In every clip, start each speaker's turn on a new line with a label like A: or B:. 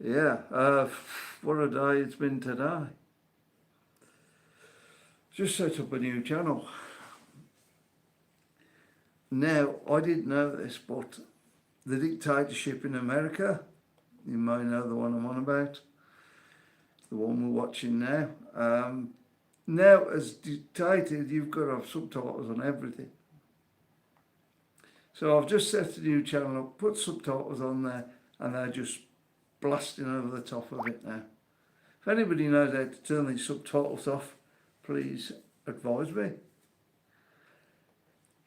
A: Yeah, what a day it's been today. Just set up a new channel. Now, I didn't know this, but the dictatorship in America, you may know the one I'm on about, the one we're watching now. Now, as dictated, you've got to have subtitles on everything. So I've just set a new channel up, put subtitles on there, and they're just blasting over the top of it now. If anybody knows how to turn these subtitles off, please advise me.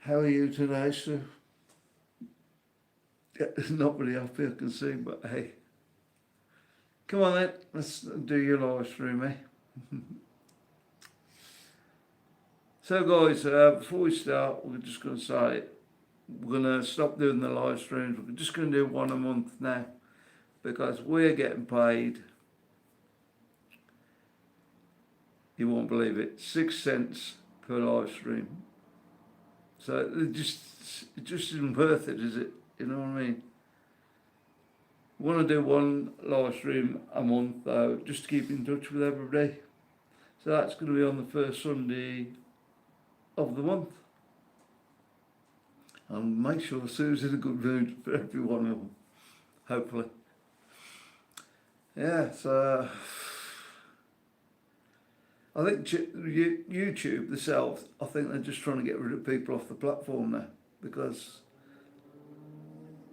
A: How are you today, Sue? Yeah, there's not really happy I can see, but hey. Come on then, let's do your live stream, eh? So guys, before we start, we're just going to say, we're going to stop doing the live streams. We're just going to do one a month now, because we're getting paid, you won't believe it, 6 cents per live stream. So it just isn't worth it, is it? You know what I mean? We want to do one live stream a month though, just to keep in touch with everybody. So that's going to be on the first Sunday of the month. And make sure Sue's in a good mood for every one of them, hopefully. Yeah, so I think YouTube themselves, I think they're just trying to get rid of people off the platform now, because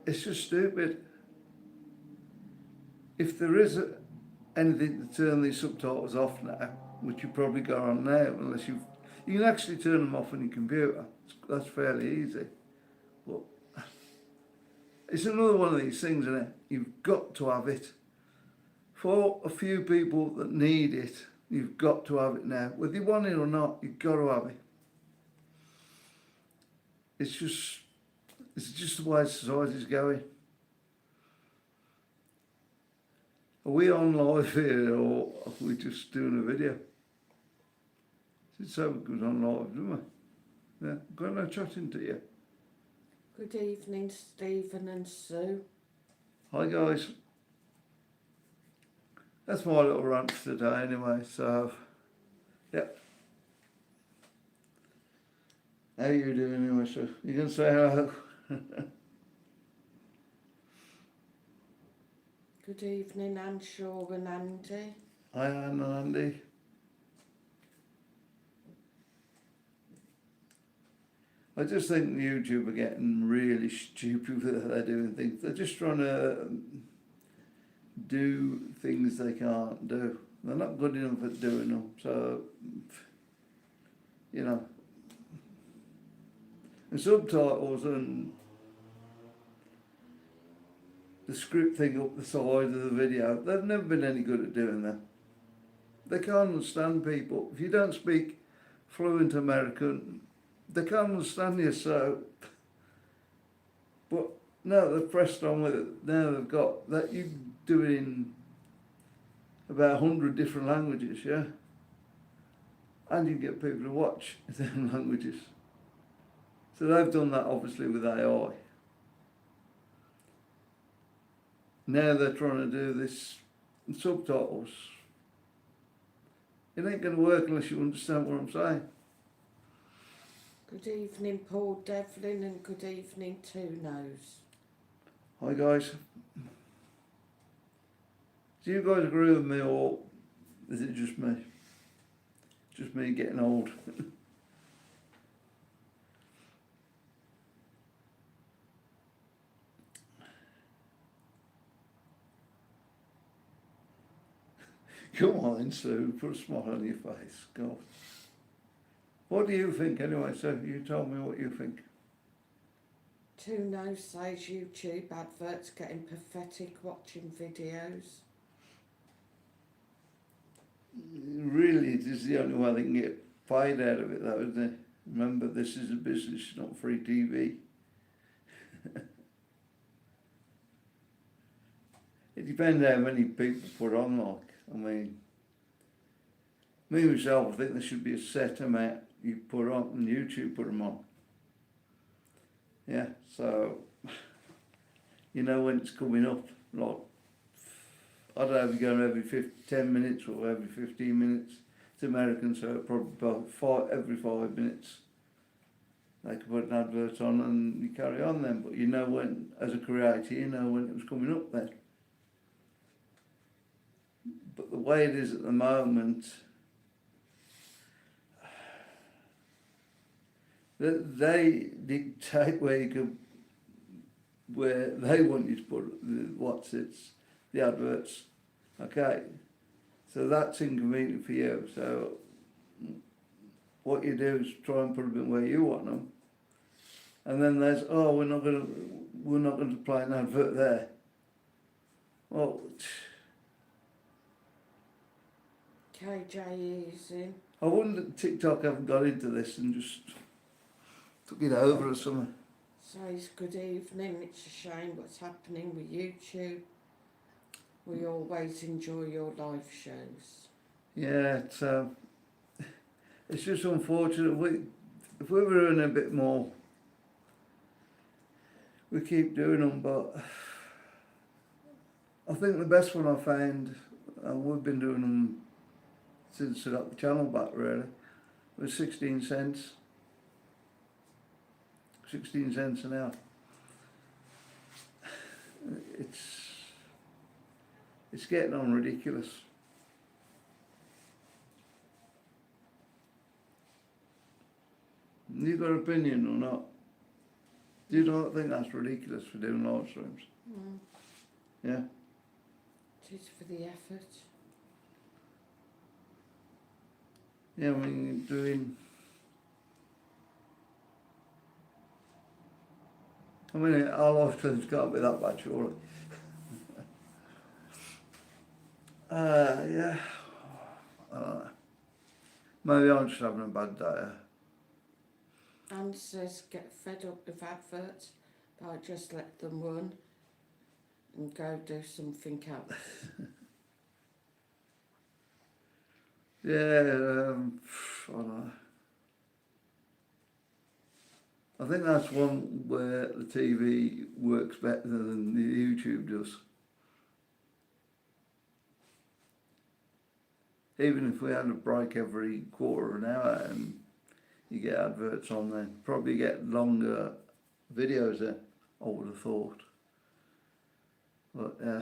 A: it's just stupid. If there is anything to turn these subtitles off now, which you probably got on now, unless you can actually turn them off on your computer. That's fairly easy. But it's another one of these things, isn't it? You've got to have it. For a few people that need it, you've got to have it now. Whether you want it or not, you've got to have it. It's just the way society's going. Are we on live here, or are we just doing a video? It's so good on live, didn't we? Yeah, got no chatting to you.
B: Good evening, Stephen and Sue.
A: Hi guys. That's my little rant for today anyway, so, yep. How you doing anyway, Sue? You gonna say hello?
B: Good evening, Anshaw and Andy.
A: Hi Anne and Andy. I just think YouTube are getting really stupid with how they're doing things. They're just trying to do things they can't do. They're not good enough at doing them. So, you know. And subtitles and the script thing up the side of the video, they've never been any good at doing that. They can't understand people. If you don't speak fluent American, they can't understand you, so. But no, they've pressed on with it. Now they've got that you do it in about 100 different languages, yeah? And you get people to watch in them languages. So they've done that obviously with AI. Now they're trying to do this in subtitles. It ain't going to work unless you understand what I'm saying.
B: Good evening, Paul Devlin, and good evening, Two Nose.
A: Hi guys. Do you guys agree with me, or is it just me? Just me getting old? Come on, Sue, put a smile on your face. God. What do you think anyway, Sue? You tell me what you think.
B: Two Nose says YouTube adverts getting pathetic watching videos.
A: Really, it is the only way they can get paid out of it, though, isn't it? Remember, this is a business, not free TV. It depends how many people put on, like. I mean, me myself, I think there should be a set amount you put on, and YouTube put them on. Yeah, so, you know when it's coming up, like, I don't know if you're going every 10 minutes or every 15 minutes. It's American, so it probably about every 5 minutes they could put an advert on and you carry on then. But you know when, as a creator, you know when it was coming up then. But the way it is at the moment, they dictate where you could, where they want you to put the adverts. Okay, so that's inconvenient for you. So what you do is try and put them where you want them, and then there's we're not going to play an advert there. Well,
B: KJ is in.
A: I wonder that TikTok haven't got into this and just took it over or something.
B: Says good evening. It's a shame what's happening with YouTube. We always enjoy your live shows.
A: Yeah, it's just unfortunate. If we were in a bit more, we keep doing them, but I think the best one I found, and we've been doing them since I got the channel back really, was 16 cents. 16 cents an hour. It's getting on ridiculous. You got an opinion or not? Do you not think that's ridiculous for doing live streams?
B: Mm.
A: Yeah?
B: It is for the effort.
A: Yeah, I mean, our live streams can't be that bad, surely. Yeah. Maybe I'm just having a bad day.
B: And says get fed up with adverts, but I just let them run and go do something else.
A: Yeah, I don't know. I think that's one where the TV works better than the YouTube does. Even if we had a break every quarter of an hour and you get adverts on there, probably get longer videos there, I would have thought. But yeah.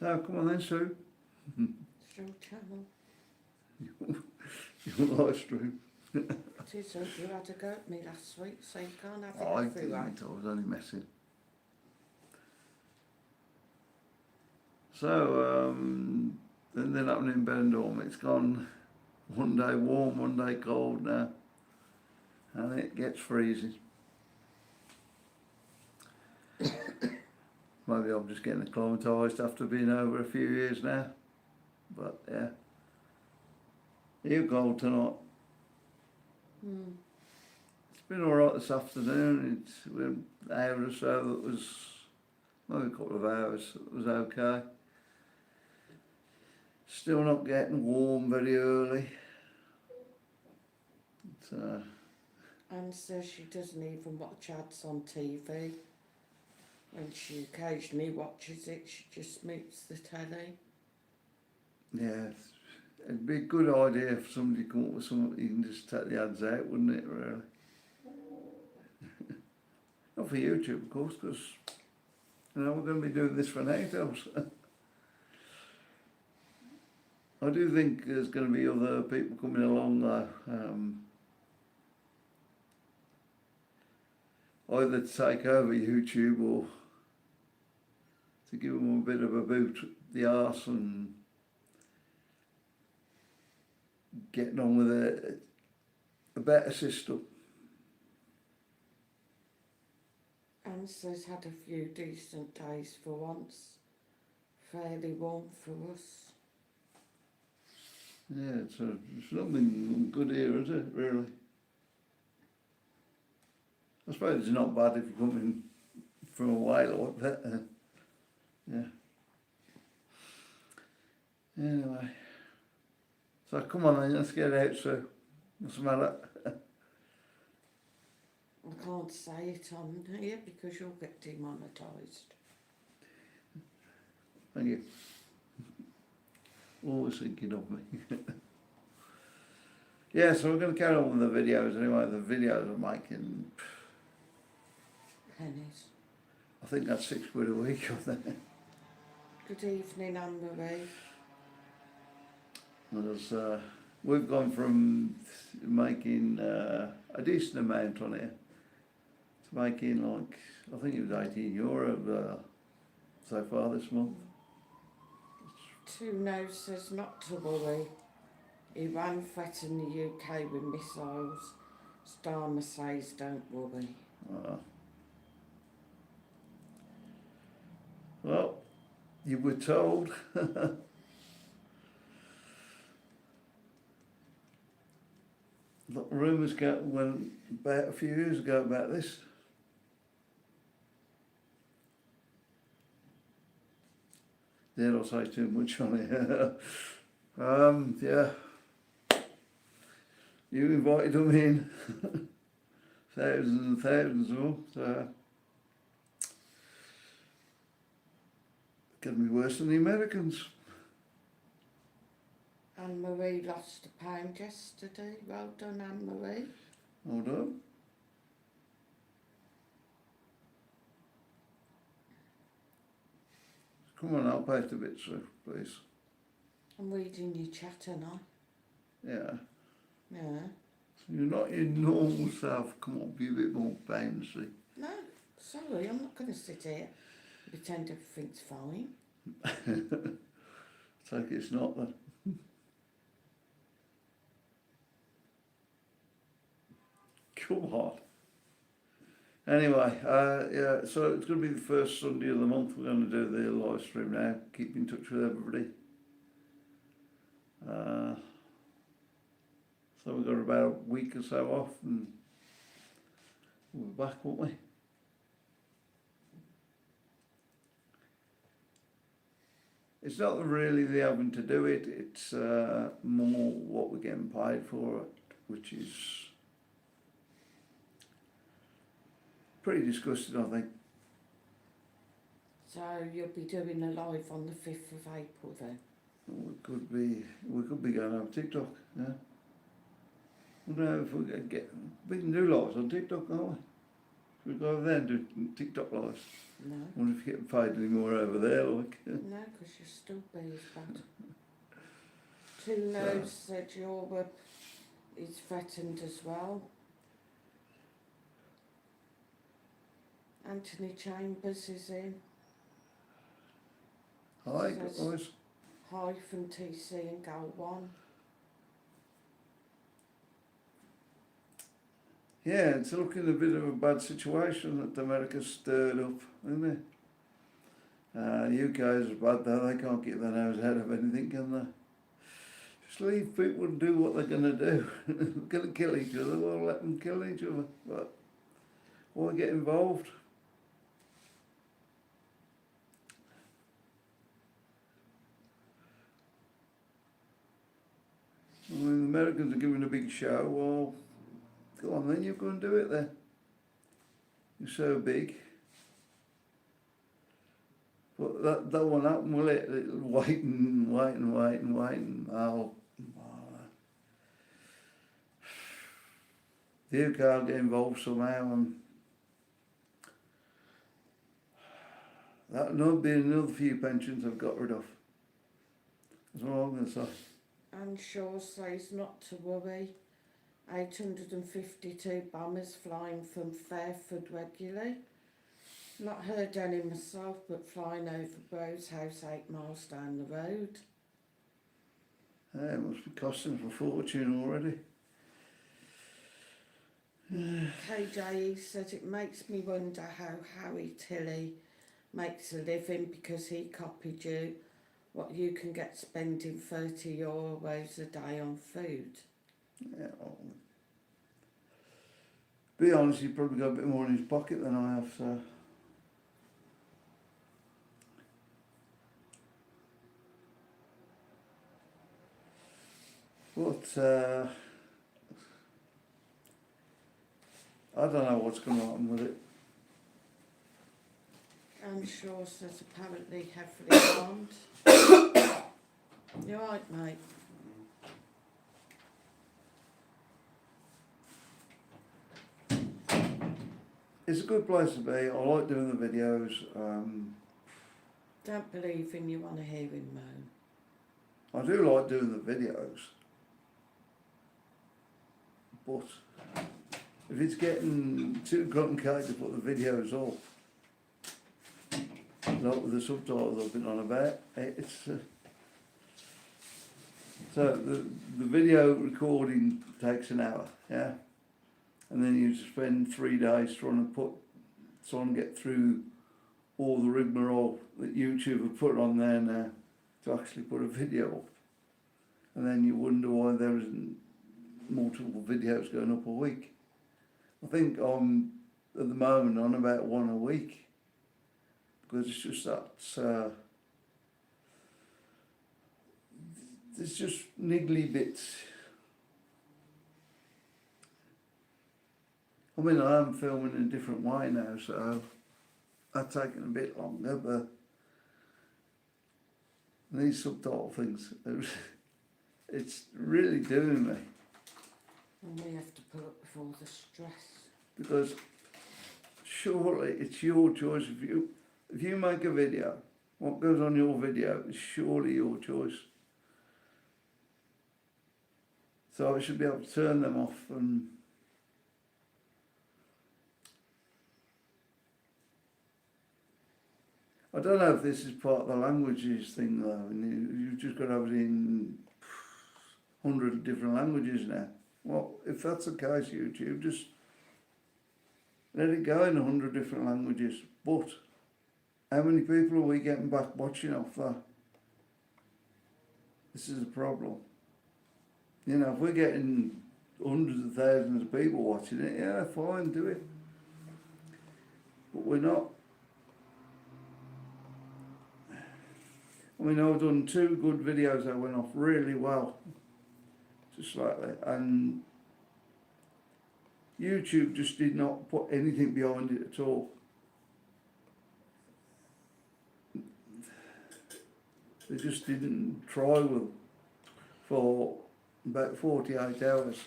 A: So come on then, Sue.
B: Through channel.
A: Your live stream.
B: It isn't. You had a go at me last week, so you can't have it
A: I
B: everywhere.
A: didn't, I was only messing. So, and then up in Benidorm, it's gone one day warm, one day cold now, and it gets freezing. Maybe I'm just getting acclimatised after being over a few years now, but yeah. Are you cold tonight?
B: Mm.
A: It's been alright this afternoon. We're an hour or so, it was maybe a couple of hours, it was okay. Still not getting warm very early.
B: And says she doesn't even watch ads on TV. When she occasionally watches it, she just mutes the telly.
A: Yeah, it'd be a good idea if somebody come up with something you can just take the ads out, wouldn't it, really? Not for YouTube, of course, because, we're going to be doing this for night else. I do think there's going to be other people coming along though, either to take over YouTube or to give them a bit of a boot up the arse and getting on with a better system.
B: And says had a few decent days for once. Fairly warm for us.
A: Yeah, it's not been good here, is it, really? I suppose it's not bad if you're coming from away like that. Yeah. Anyway. So come on then, let's get out, so what's the matter?
B: I can't say it on here because you'll get demonetised.
A: Thank you. Always thinking of me. Yeah, so we're going to carry on with the videos anyway. The videos are making,
B: Pennies.
A: I think that's £6 a week, I think.
B: Good evening, Anne-Marie.
A: There's, we've gone from making a decent amount on here to making like, I think it was €18 so far this month.
B: Two No says not to worry. Iran threatened the UK with missiles. Starmer says don't worry.
A: Well, you were told. Rumours went about a few years ago about this. Dare I say too much on it? Yeah. You invited them in. Thousands and thousands of them. So it's going to be worse than the Americans.
B: Anne-Marie lost £1 yesterday. Well done, Anne-Marie.
A: Hold on. Come on, I'll post a bit, sir, please.
B: I'm reading your chat, aren't I?
A: Yeah.
B: Yeah.
A: So you're not your normal self. Come on, be a bit more bouncy.
B: No, sorry, I'm not going to sit here and pretend everything's fine.
A: Take it's not then. Come on. Anyway, yeah, so it's going to be the first Sunday of the month. We're going to do the live stream now. Keep in touch with everybody. So we've got about a week or so off and we'll be back, won't we? It's not really the having to do it, it's more what we're getting paid for it, which is pretty disgusting, I think.
B: So you'll be doing a live on the 5th of April then?
A: We could be going on TikTok, yeah. I don't know if we can do lives on TikTok, can't we? Should we go over there and do TikTok lives?
B: No.
A: I wonder if you're getting paid any more over there, like.
B: No, because you'll still be as bad. Two No's said Europe is threatened as well. Anthony Chambers is in.
A: Hi,
B: Says
A: guys.
B: hi from TC and Gal 1.
A: Yeah, it's looking a bit of a bad situation that America's stirred up, isn't it? UK is bad though, they can't get their nose out of anything, can they? Just leave people do what they're going to do. They're going to kill each other, well let them kill each other. But why get involved? I mean, the Americans are giving a big show, well, go on then, you go and do it then. You're so big. But that won't happen, will it? It'll wait and wait and wait and wait and the UK will get involved somehow and that'll be another few pensions I've got rid of. That's all I'm going to say.
B: And Shaw says not to worry. 852 bombers flying from Fairford regularly. Not heard any myself, but flying over Bro's house 8 miles down the road.
A: It must be costing us a fortune already.
B: KJE says it makes me wonder how Harry Tilley makes a living because he copied you what you can get spending €30 a day on food.
A: Yeah, well, be honest, he's probably got a bit more in his pocket than I have, so. But I don't know what's going to happen with it.
B: Anne Shaw says apparently heavily armed. You're right, mate.
A: It's a good place to be. I like doing the videos.
B: Don't believe him, you want to hear him moan.
A: I do like doing the videos. But if it's getting too complicated to put the videos up, like with the subtitles I've been on about, it's... so the video recording takes an hour, yeah? And then you spend 3 days trying to get through all the rigmarole that YouTube have put on there now to actually put a video up. And then you wonder why there isn't multiple videos going up a week. I think I'm, at the moment, on about one a week. Because it's just that, there's just niggly bits. I mean, I am filming in a different way now, so that's taken a bit longer, but these subtitle things, it's really doing me.
B: And we have to put up with all the stress.
A: Because surely it's your choice. If you make a video, what goes on your video is surely your choice. So I should be able to turn them off and I don't know if this is part of the languages thing though, and you've just got to have it in 100 different languages now. Well, if that's the case, YouTube, just let it go in 100 different languages. But how many people are we getting back watching off that? This is a problem. You know, if we're getting hundreds of thousands of people watching it, yeah, fine, do it. But we're not. I mean, I've done 2 good videos that went off really well, just slightly, and YouTube just did not put anything behind it at all. They just didn't try with them for about 48 hours,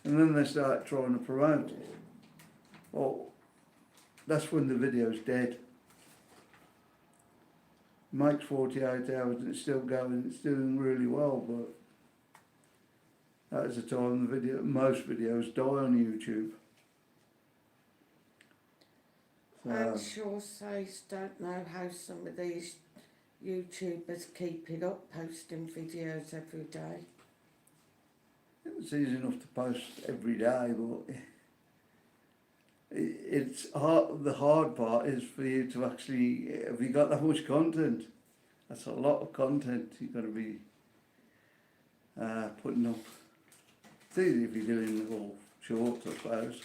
A: and then they start trying to promote it. Well, that's when the video's dead. Makes 48 hours and it's still going, it's doing really well, but that is the time most videos die on YouTube.
B: Anne Shaw says, don't know how some of these YouTubers keep it up, posting videos every day.
A: It's easy enough to post every day, but it's hard. The hard part is for you to actually, have you got that much content? That's a lot of content you've got to be putting up. It's easy if you're doing little shorts, I suppose.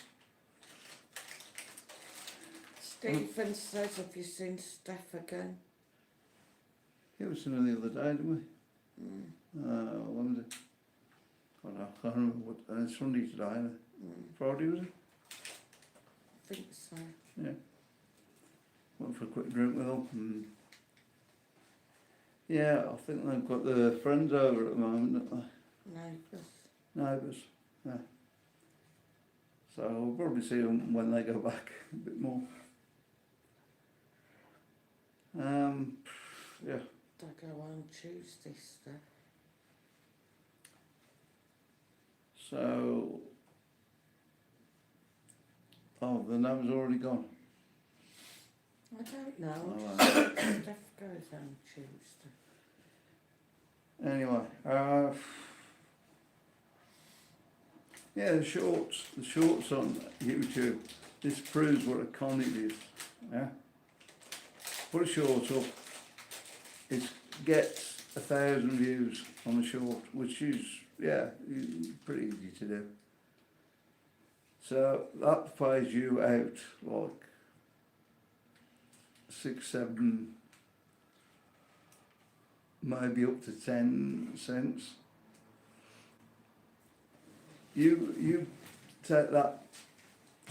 B: Stephen says, have you seen Steph again?
A: Yeah, we seen her the other day, didn't we? When was it? I can't remember what, it's Sunday today, isn't it? Friday, was it?
B: I think so.
A: Yeah. Went for a quick drink with them. And yeah, I think they've got their friends over at the moment, don't they? Neighbours, yeah. So we'll probably see them when they go back a bit more. Yeah.
B: They go on Tuesday, Steph.
A: So, the name's already gone.
B: I don't know.
A: Oh,
B: Steph goes on Tuesday.
A: Anyway, yeah, the shorts on YouTube. This proves what a con it is. Yeah, put a short up. It gets 1,000 views on the short, which is pretty easy to do. So that pays you out like 6, 7, maybe up to 10 cents. You take that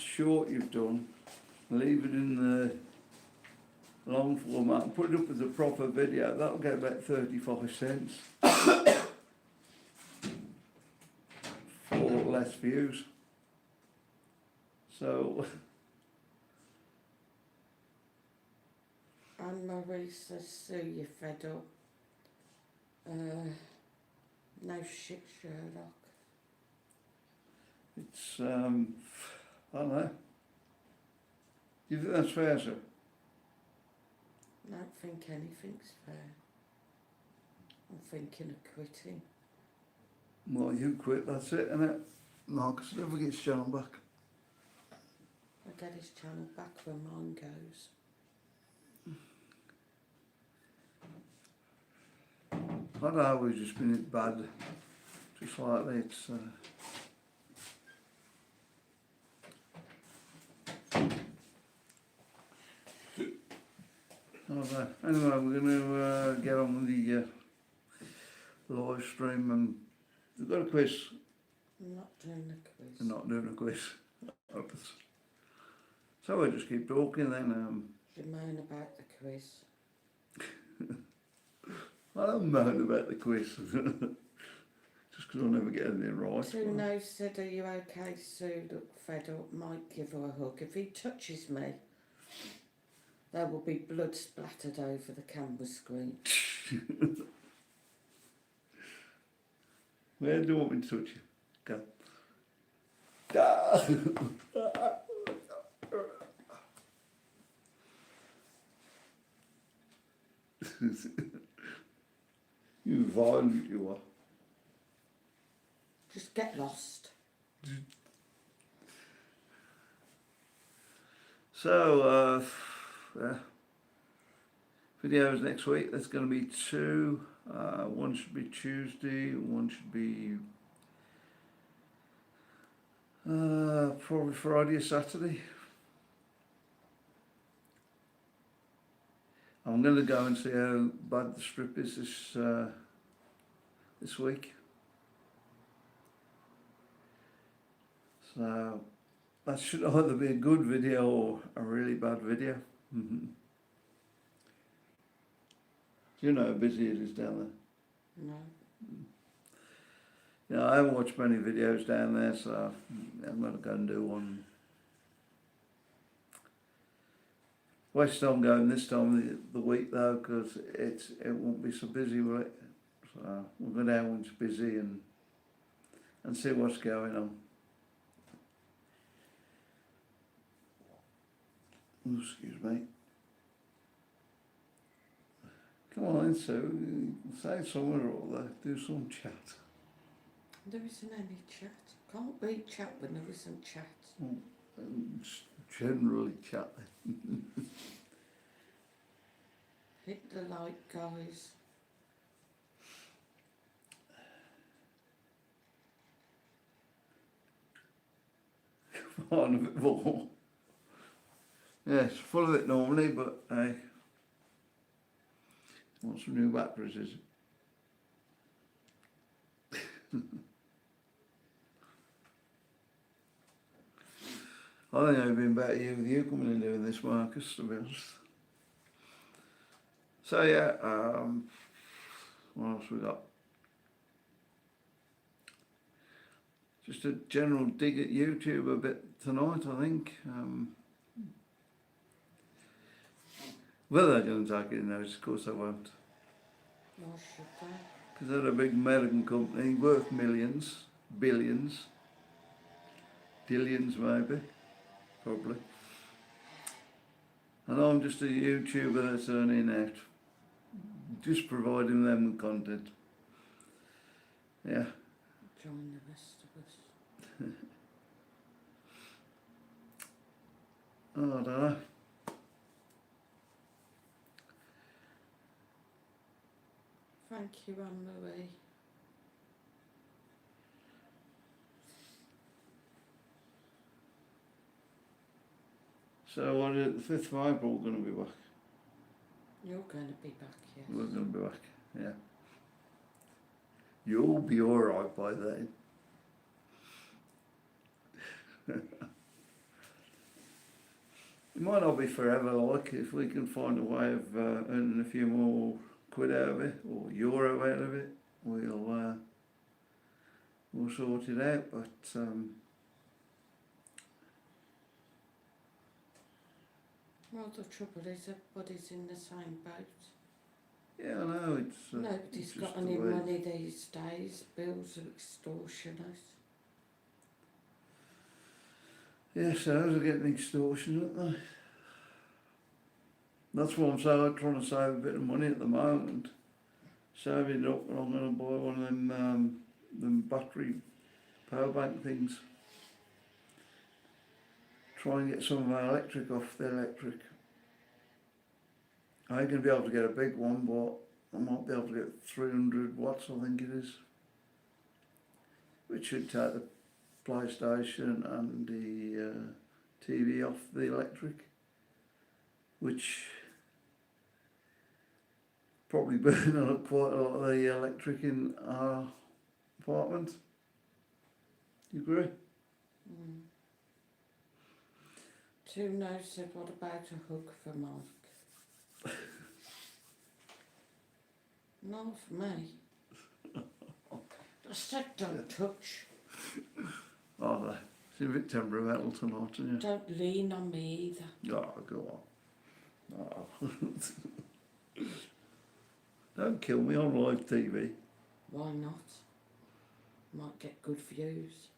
A: short you've done, leave it in the long format and put it up as a proper video, that'll get about 35 cents for less views. So,
B: And Marie says, Sue, you're fed up. No shit, Sherlock.
A: it's, I don't know. Do you think that's fair, sir?
B: I don't think anything's fair. I'm thinking of quitting.
A: Well, you quit, that's it, innit? Marcus never gets channel back.
B: I'll get his channel back when mine goes.
A: I don't know, we've just been bad, just like this. I don't know. Anyway, we're going to get on with the live stream, and we've got a quiz.
B: I'm not doing a quiz.
A: We're not doing a quiz. So we'll just keep talking then.
B: You moan about the quiz.
A: I don't moan about the quiz. Just because I'll never get anything right.
B: Two No said, are you okay, Sue? Look fed up. Might give her a hug. If he touches me, there will be blood splattered over the camera screen.
A: Where do you want me to touch you? Go. You violent you are.
B: Just get lost.
A: So, videos next week. There's going to be two. One should be Tuesday. One should be probably Friday or Saturday. I'm going to go and see how bad the strip is this week. So that should either be a good video or a really bad video. Do you know how busy it is down there?
B: No.
A: Yeah, I haven't watched many videos down there, so I'm going to go and do one. West I'm going this time of the week though, because it won't be so busy, will it? So we'll go down when it's busy and see what's going on. Oh, excuse me. Come on in, Sue. Say somewhere or other. Do some chat.
B: There isn't any chat. Can't be chat when there isn't chat.
A: Just generally chat.
B: Hit the like, guys.
A: Come on a bit more. Yes, full of it normally, but hey. Want some new batteries, is it? I think I've been better with you coming and doing this, Marcus, to be honest. So yeah, what else we got? Just a general dig at YouTube a bit tonight, I think. Whether they're going to take it in notice, of course they won't.
B: Nor should they.
A: Because they're a big American company, worth millions, billions, billions maybe, probably. And I'm just a YouTuber that's earning out, just providing them with content. Yeah.
B: Join the rest of us.
A: Oh, I don't know.
B: Thank you, Anne-Marie.
A: So what is it, the 5th of April going to be back?
B: You're going to be back, yes.
A: We're going to be back, yeah. You'll be alright by then. It might not be forever, like, if we can find a way of earning a few more quid out of it, or euro out of it, we'll sort it out, but
B: Well, the trouble is everybody's in the same boat.
A: yeah, I know, it's
B: Nobody's
A: just
B: got
A: the
B: any
A: way
B: money these days. Bills are extortionate.
A: yes, those are getting extortionate, aren't they? That's why I'm trying to save a bit of money at the moment. Saving it up, and I'm going to buy one of them battery power bank things. Try and get some of my electric off the electric. I ain't going to be able to get a big one, but I might be able to get 300 watts, I think it is. Which should take the PlayStation and the TV off the electric. Which probably burn up quite a lot of the electric in our apartment. You agree?
B: Mm. Two no said, what about a hug for Mark? No, for me. I said don't touch.
A: Oh, no. It's a bit temperamental tonight, isn't it?
B: Don't lean on me either.
A: Oh, go on. Oh. Don't kill me on live TV.
B: Why not? Might get good views.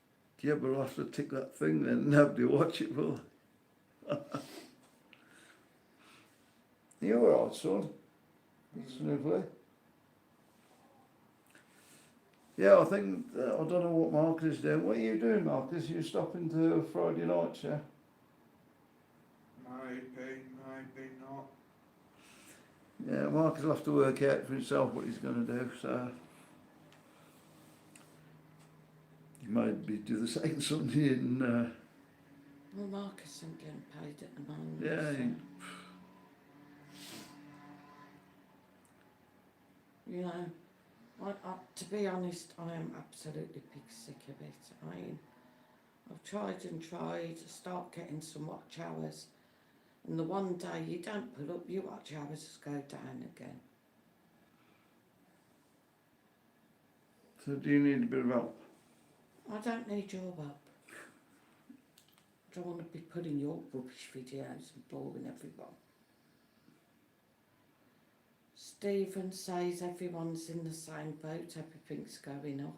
A: Yeah, but I'll have to tick that thing then. Nobody watch it, will they? You alright, son? It's lovely. Yeah, I think, I don't know what Marcus is doing. What are you doing, Marcus? You stopping to Friday nights, yeah?
C: Maybe not.
A: Yeah, Marcus will have to work out for himself what he's going to do, so... He maybe do the second Sunday in...
B: Well, Marcus isn't getting paid at the moment.
A: Yeah,
B: So, you know, to be honest, I am absolutely pig sick of it. I mean, I've tried and tried to start getting some watch hours, and the one day you don't pull up, your watch hours go down again.
A: So do you need a bit of help?
B: I don't need your help. I don't want to be putting your rubbish videos and boring everyone. Stephen says everyone's in the same boat, everything's going up.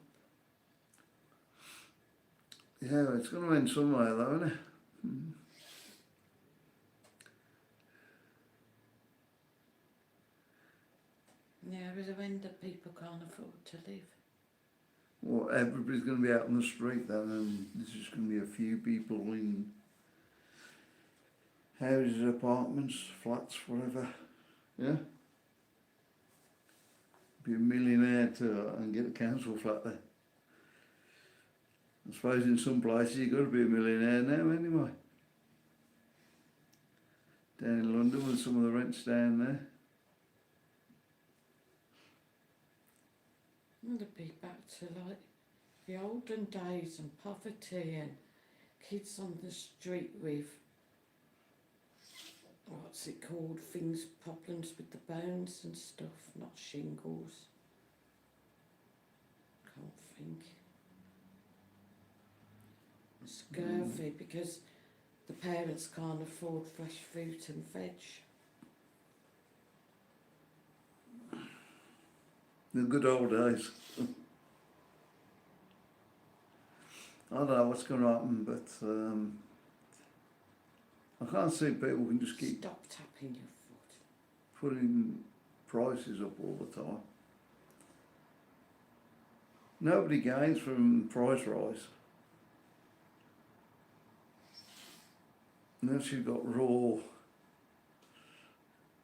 A: Yeah, it's going to end somewhere though, isn't it?
B: Yeah, there's a end that people can't afford to live.
A: Well, everybody's going to be out on the street then, and there's just going to be a few people in houses, apartments, flats, whatever. Yeah? Be a millionaire and get a council flat there. I suppose in some places you've got to be a millionaire now anyway. Down in London with some of the rents down there.
B: And to be back to like the olden days and poverty and kids on the street with, what's it called, problems with the bones and stuff, not shingles. Can't think. Scurvy because the parents can't afford fresh fruit and veg.
A: The good old days. I don't know what's going to happen, but I can't see people can just keep
B: Stop tapping your foot.
A: putting prices up all the time. Nobody gains from price rise. Unless you've got raw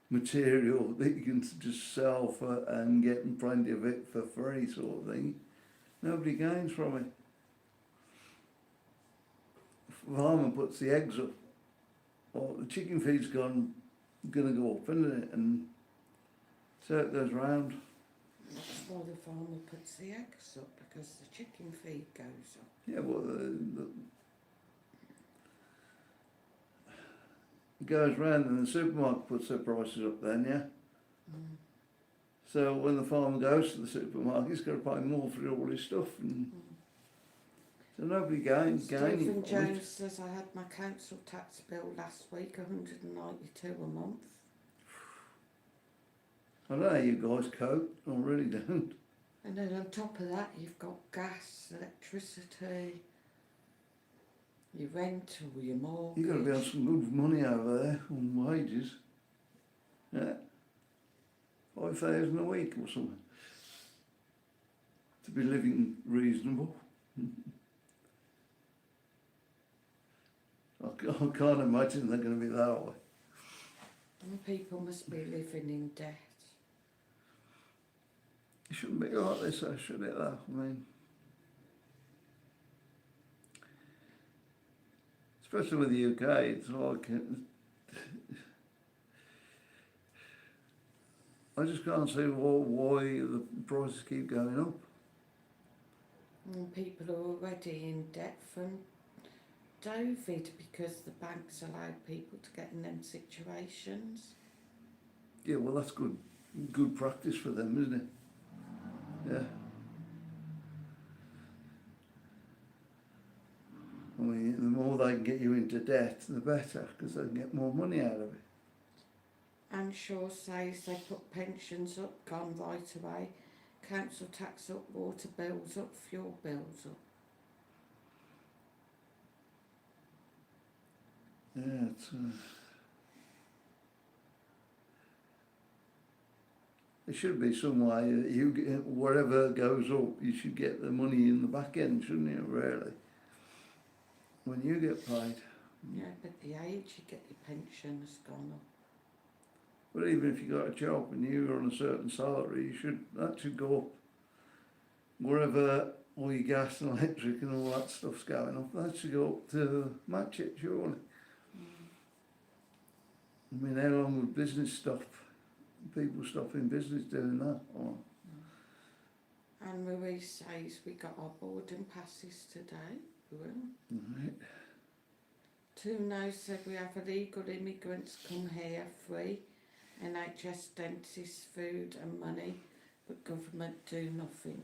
A: material that you can just sell for and get plenty of it for free sort of thing, nobody gains from it. Farmer puts the eggs up, or the chicken feed's gonna go up, isn't it? And so it goes round.
B: That's why the farmer puts the eggs up, because the chicken feed goes up.
A: Yeah, well, the goes round and the supermarket puts their prices up then, yeah?
B: Mm.
A: So when the farmer goes to the supermarket, he's got to pay more for all his stuff, and so nobody gaining
B: Stephen
A: from
B: Jones
A: it.
B: says I had my council tax bill last week, 192 a month.
A: I don't know how you guys cope, I really don't.
B: And then on top of that, you've got gas, electricity, your rent or your mortgage.
A: You've got to be on some good money over there on wages. Yeah. 5,000 a week or something. To be living reasonable. I can't imagine they're going to be that way.
B: And people must be living in debt.
A: It shouldn't be like this, though, should it, though? I mean, especially with the UK, it's like, I just can't see why the prices keep going up.
B: And people are already in debt from COVID because the banks allowed people to get in them situations.
A: Yeah, well, that's good practice for them, isn't it? Yeah. I mean, the more they can get you into debt, the better, because they can get more money out of it.
B: And Shaw says they put pensions up, gone right away, council tax up, water bills up, fuel bills up.
A: Yeah, it's... There should be some way that you get, whatever goes up, you should get the money in the back end, shouldn't you, really? When you get paid.
B: Yeah, but the age you get your pension has gone up.
A: But even if you got a job and you're on a certain salary, that should go up. Wherever all your gas and electric and all that stuff's going up, that should go up to match it, surely. I mean, how long would business stop? People stopping business doing that? Oh.
B: And Marie says we got our boarding passes today. Well,
A: Right.
B: Tuno said we have illegal immigrants come here free, NHS, dentists, food and money, but government do nothing.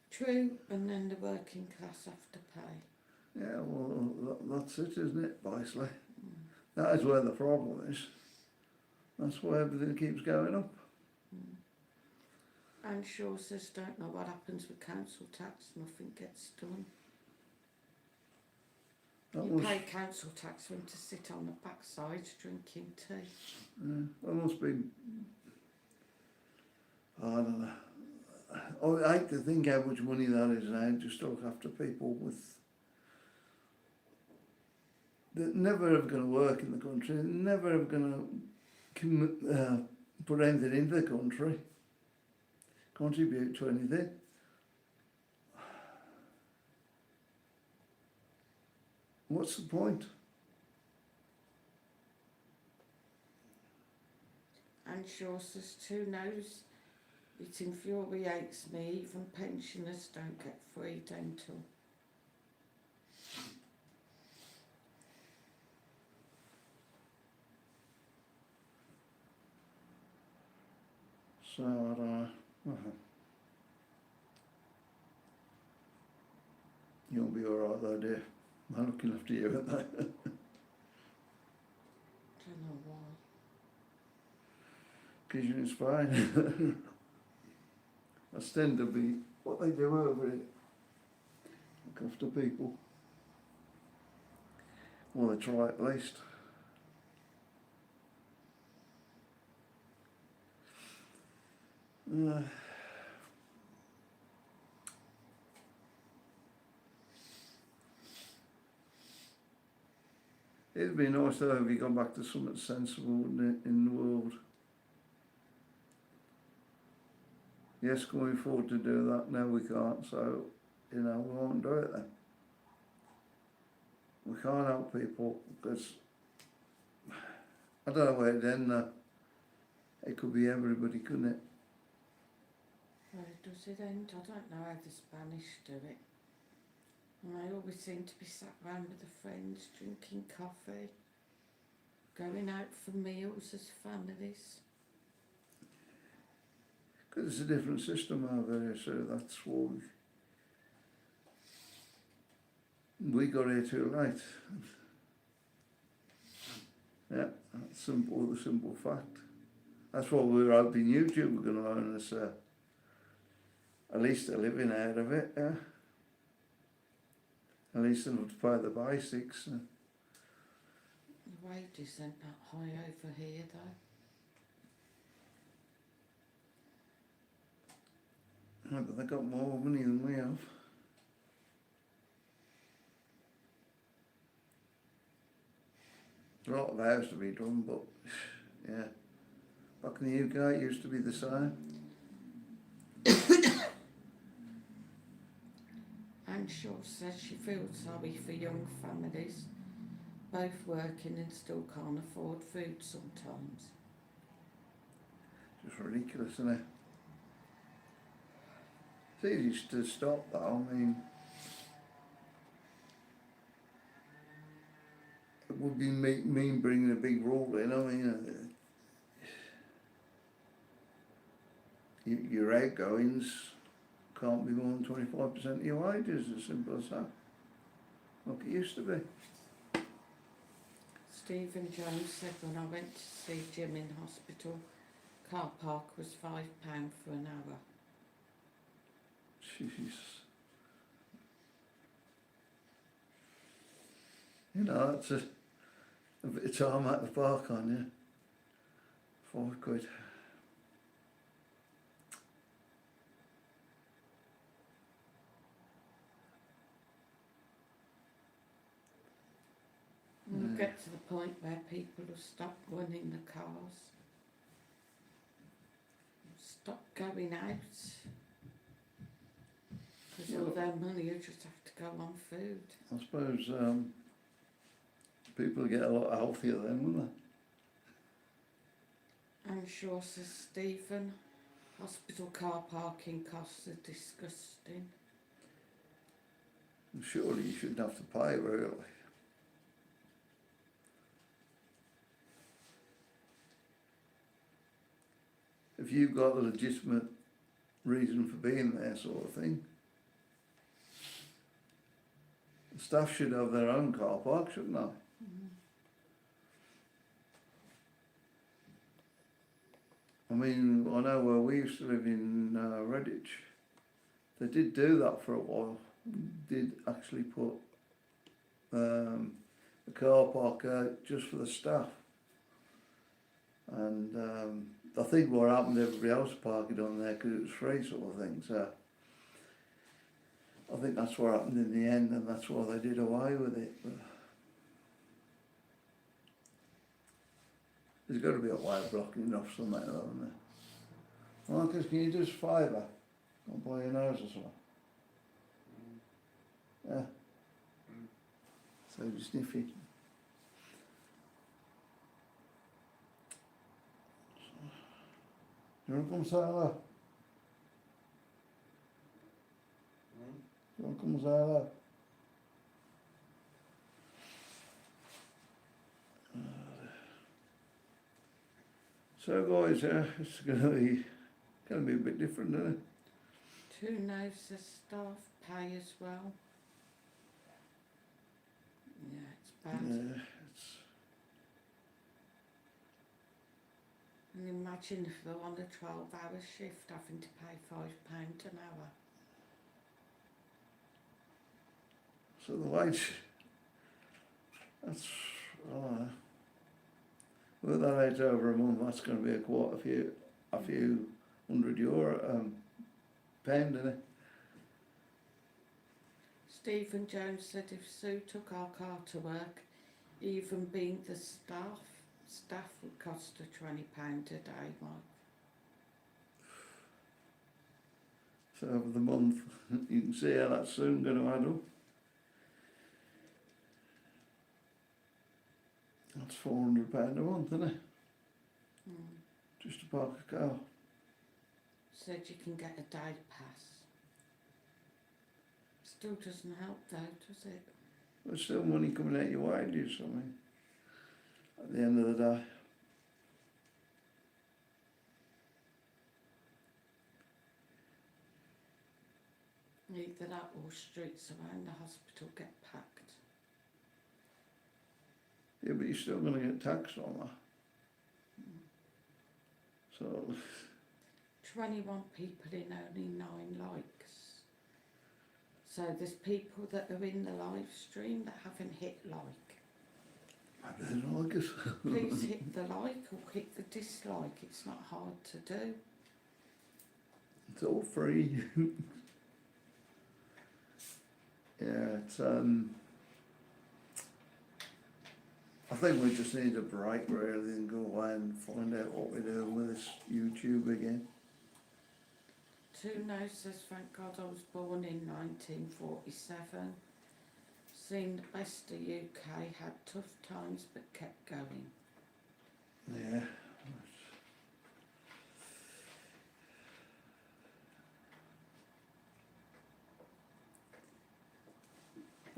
B: True, and then the working class have to pay.
A: Yeah, well, that's it, isn't it, basically? That is where the problem is. That's why everything keeps going up.
B: And Shaw says don't know what happens with council tax, nothing gets done. You pay council tax for him to sit on the backside drinking tea.
A: There must be, I don't know. I hate to think how much money that is now just to look after people that never ever going to work in the country, never ever going to put anything into the country, contribute to anything. What's the point?
B: And Shaw says too knows it infuriates me, even pensioners don't get free dental.
A: So, I don't know. You'll be alright though, dear. I'm looking after you, aren't they?
B: Don't know why.
A: Because you're in Spain. That's tend to be what they do over it. Look after people. Well, they try at least. It'd be nice though if we got back to something sensible in the world. Yes, can we afford to do that? No, we can't, so, we won't do it then. We can't help people, because, I don't know where it ends now. It could be everybody, couldn't it?
B: Where does it end? I don't know how the Spanish do it. And they always seem to be sat round with their friends drinking coffee. going out for meals as families.
A: Because it's a different system over here, so that's why we got here too late. Yeah, that's the simple fact. That's why we were hoping YouTube were going to earn us at least a living out of it, yeah. At least enough to pay the basics.
B: The wages aren't that high over here though.
A: No, but they got more money than we have. There's a lot of hours to be done, but yeah. Back in the UK it used to be the same.
B: Anne Shaw says she feels sorry for young families, both working and still can't afford food sometimes.
A: Just ridiculous, isn't it? It's easy to stop though, I mean, it would be mean bringing a big rule in, I mean, your outgoings can't be more than 25% of your wages, as simple as that. Like it used to be.
B: Stephen Jones said when I went to see Jim in hospital, car park was £5 for an hour.
A: Jeez. You know, that's a bit of time at the park on you. £5.
B: We'll get to the point where people will stop running the cars, stop going out, because all their money will just have to go on food.
A: I suppose people get a lot healthier then, wouldn't
B: I'm sure, says Stephen, hospital car parking costs are disgusting.
A: they? Surely you shouldn't have to pay, really. If you've got a legitimate reason for being there, sort of thing. The staff should have their own car park, shouldn't they? I mean, I know where we used to live in Redditch, they did do that for a while. Did actually put a car park out just for the staff. And I think what happened, everybody else parked it on there because it was free, sort of thing. So I think that's what happened in the end, and that's why they did away with it. But there's got to be a way of blocking it off somewhere, isn't there? Marcus, can you do us a favour? I'll buy your nose or something. Yeah. So you sniffy. You want to come say hello? You want to come say hello? So guys, it's going to be a bit different, isn't it?
B: Who knows the staff pay as well? Yeah, it's bad.
A: Yeah,
B: And imagine if they're on a 12-hour shift having to pay £5 an hour.
A: so the wage, that's, with that out over a month, that's going to be a few £100 pound, isn't it?
B: Stephen Jones said if Sue took our car to work, even being the staff would cost her £20 a day, Mike.
A: So over the month, you can see how that's soon going to add up. That's £400 a month, isn't it? Just to park a car.
B: Said you can get a day pass. Still doesn't help though, does it?
A: There's still money coming out your wages, I mean. at the end of the day.
B: Either that or streets around the hospital get packed.
A: Yeah, but you're still going to get taxed on that. So,
B: 21 people in only 9 likes. So there's people that are in the live stream that haven't hit like.
A: maybe they don't like us.
B: Please hit the like or hit the dislike. It's not hard to do.
A: It's all free. Yeah, it's I think we just need a break really and go away and find out what we're doing with this YouTube again.
B: Two No says, thank God I was born in 1947. Seen the best of UK, had tough times but kept going.
A: Yeah.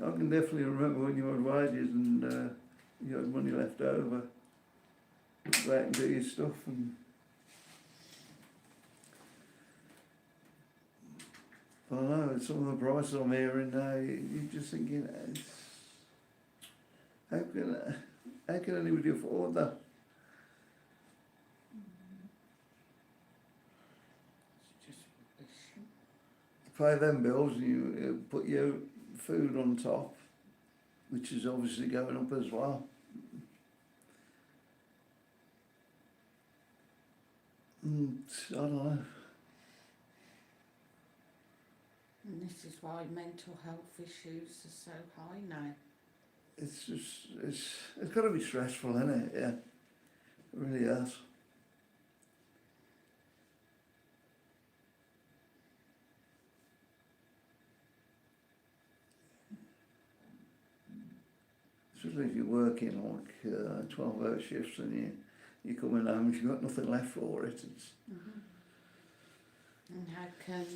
A: I can definitely remember when you had wages and you had money left over. Go out and do your stuff and I don't know, some of the prices I'm hearing now, you're just thinking, how can anybody afford that?
B: It's just rubbish.
A: You pay them bills and you put your food on top, which is obviously going up as well. I don't know.
B: And this is why mental health issues are so high now.
A: It's just, it's got to be stressful, isn't it? Yeah, it really has. Especially if you're working like 12-hour shifts and you're coming home and you've got nothing left for it. It's,
B: And how can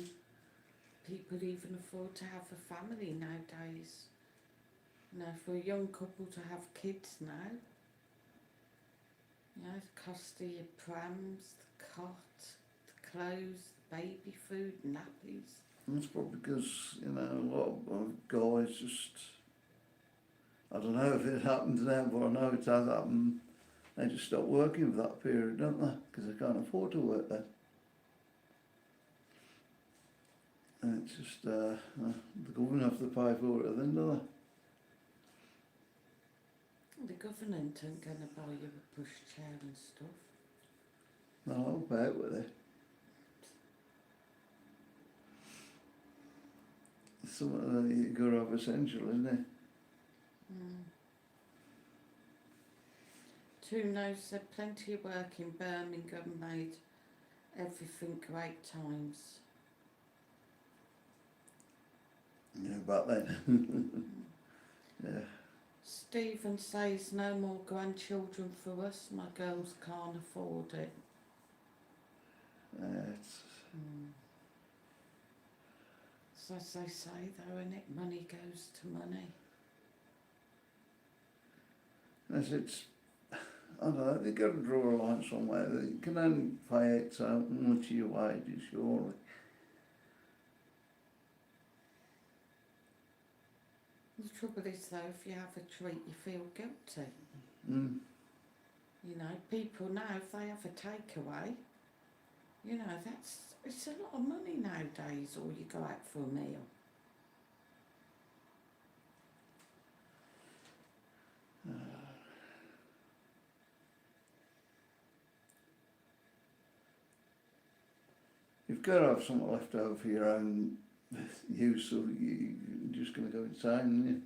B: people even afford to have a family nowadays? You know, for a young couple to have kids now, you know, the cost of your prams, the cot, the clothes, baby food, nappies.
A: that's probably because, you know, a lot of guys just, I don't know if it happens now, but I know it has happened. They just stop working for that period, don't they? Because they can't afford to work then. And it's just, the government have to pay for it then, do
B: The government ain't going to buy you a pushchair and stuff.
A: they? They'll help out with it. It's something that you've got to have essential, isn't it?
B: Two No's said plenty of work in Birmingham, made everything great times.
A: Yeah, back then. Yeah.
B: Stephen says no more grandchildren for us, my girls can't afford it.
A: It's,
B: So as they say though, innit, money goes to money.
A: it's, I don't know, they've got to draw a line somewhere. They can only pay out so much of your wages, surely.
B: The trouble is though, if you have a treat you feel guilty. You know, people now, if they have a takeaway, you know, it's a lot of money nowadays, or you go out for a meal.
A: You've got to have something left over for your own use, or you're just going to go insane, aren't you?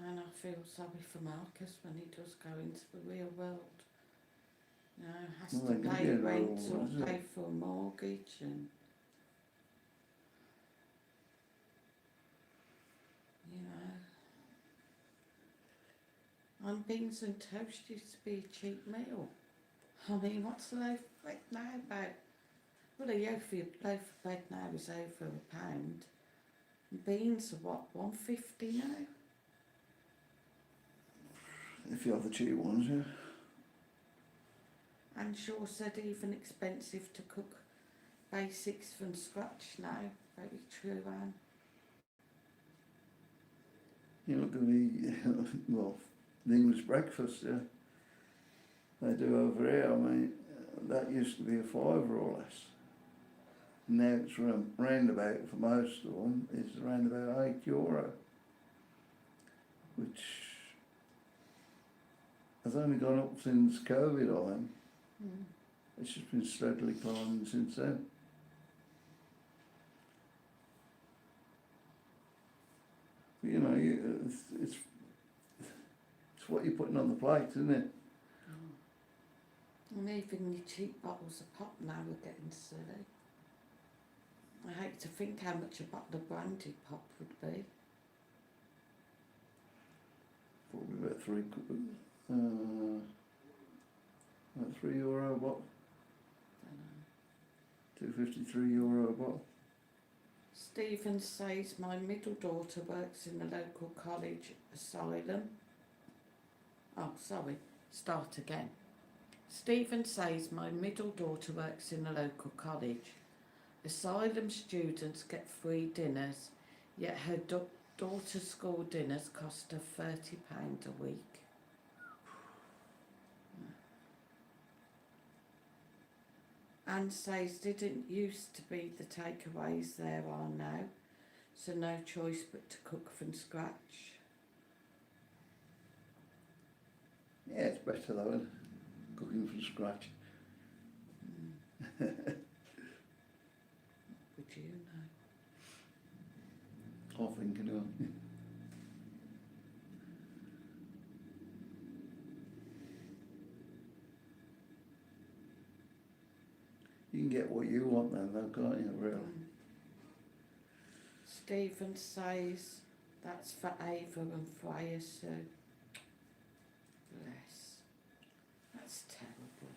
B: And I feel sorry for Marcus when he does go into the real world. You know, has
A: Well,
B: to
A: they can
B: pay
A: be in the
B: rent
A: real
B: or
A: world, is
B: pay
A: it?
B: for a mortgage and, you know. And beans and toast used to be a cheap meal. I mean, what's a loaf of bread now about? Well, a loaf of bread now is over £1. Beans are what, 150 now?
A: If you have the cheap ones, yeah.
B: And Shaw said even expensive to cook basics from scratch now. Very true, Anne.
A: You're not going to be, well, the English breakfast, yeah. They do over here, I mean, that used to be a fiver or less. Now it's round about, for most of them, it's around about €8, which has only gone up since COVID, I think.
B: Mm.
A: It's just been steadily climbing since then. But, you know, it's what you're putting on the plate, isn't it?
B: And even your cheap bottles of pop now are getting silly. I hate to think how much a bottle of brandy pop would be.
A: Probably about about €3 a bottle. €2.53 a bottle.
B: Stephen says my middle daughter works in the local college asylum. Oh, sorry, start again. Stephen says my middle daughter works in the local college. Asylum students get free dinners, yet her daughter's school dinners cost her £30 a week. Anne says didn't used to be the takeaways there are now, so no choice but to cook from scratch.
A: Yeah, it's better though, isn't it? Cooking from scratch.
B: Would you know?
A: I think, you know. You can get what you want then, though, can't you, really?
B: Stephen says that's for Ava and Freya, so bless. That's terrible.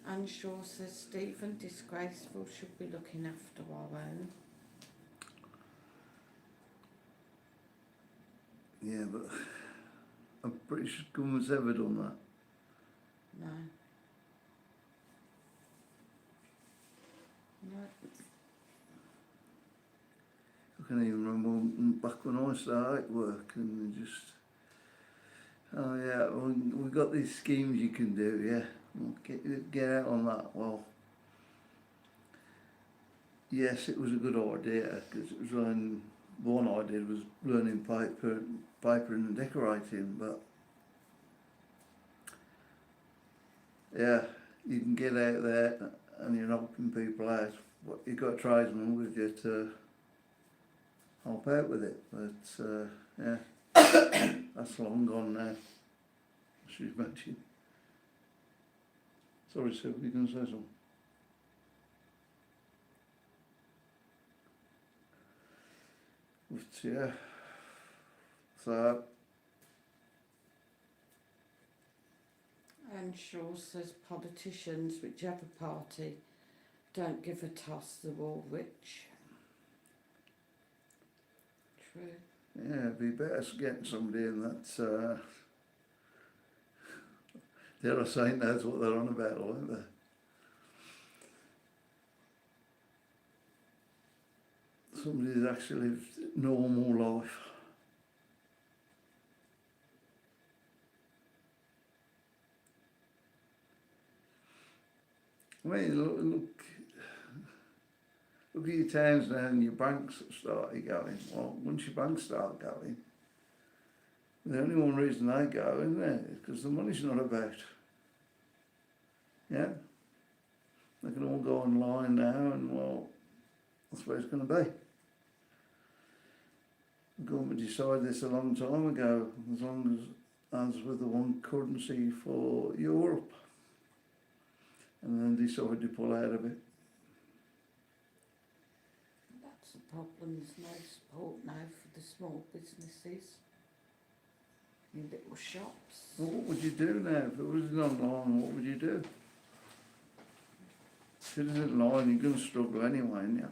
B: Anne Shaw says Stephen, disgraceful, should be looking after our own.
A: Yeah, but I'm pretty sure government's ever done that.
B: No. No.
A: I can even remember back when I started work and just, oh yeah, we've got these schemes you can do, yeah, well, get out on that. Well, yes, it was a good idea because it was when one I did was learning paper and decorating, but yeah, you can get out there and you're helping people out. But you've got a tradesman with you to help out with it. But yeah, that's long gone now. She's mentioned. Sorry, Sue, you can say something. But yeah, so
B: Anne Shaw says politicians, whichever party, don't give a toss, they're all rich. True.
A: yeah, it'd be better getting somebody in that, dare I say, knows what they're on about, aren't they? Somebody who's actually lived normal life. I mean, look at your towns now and your banks that started going. Well, once your banks start going, the only one reason they go, isn't it, is because the money's not about. Yeah? They can all go online now and, well, that's where it's going to be. The government decided this a long time ago, as long as with the one currency for Europe. And then decided to pull out of it.
B: That's the problem, there's no support now for the small businesses. Your little shops.
A: Well, what would you do now? If it wasn't online, what would you do? If it isn't line, you're going to struggle anyway, aren't you?